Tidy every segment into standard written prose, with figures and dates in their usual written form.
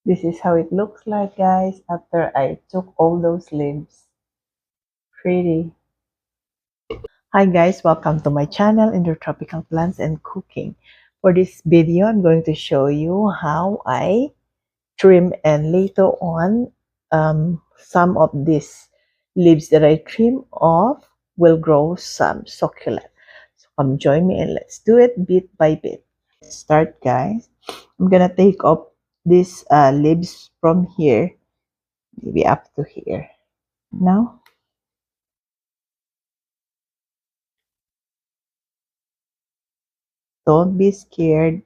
This is how it looks like, guys, after I took all those leaves. Pretty. Hi guys, welcome to my channel, Tropical Plants and Cooking. For this video, I'm going to show you how I trim, and later on, some of these leaves that I trim off will grow some succulent. So come join me and let's do it bit by bit. Let's start, guys. I'm gonna take off these leaves from here, maybe up to here. Now, don't be scared.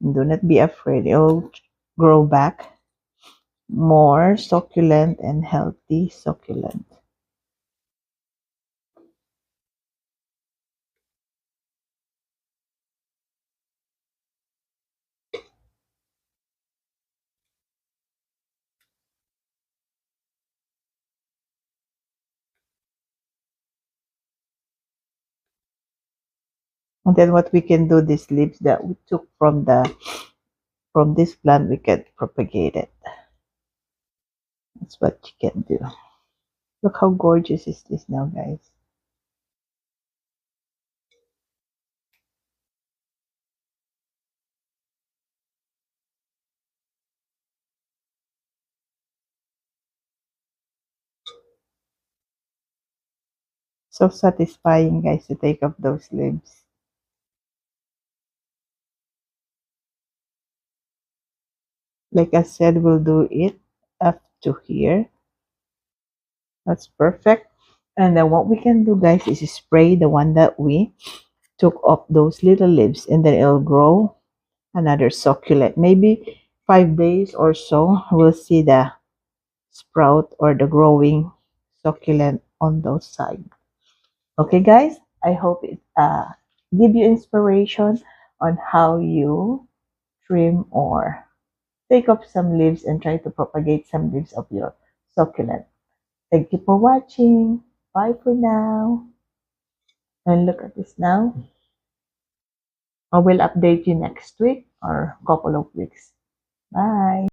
Do not be afraid. It will grow back more succulent and healthy succulent. And then what we can do, these leaves that we took from this plant, we can propagate it. That's what you can do. Look how gorgeous is this now, guys. So satisfying, guys, to take off those leaves. Like I said, we'll do it up to here. That's perfect. And then what we can do, guys, is spray the one that we took off those little leaves, and then it'll grow another succulent. Maybe 5 days or so, we'll see the sprout or the growing succulent on those sides. Okay, guys, I hope it give you inspiration on how you trim or take off some leaves and try to propagate some leaves of your succulent. Thank you for watching. Bye for now. And look at this now. I will update you next week or couple of weeks. Bye.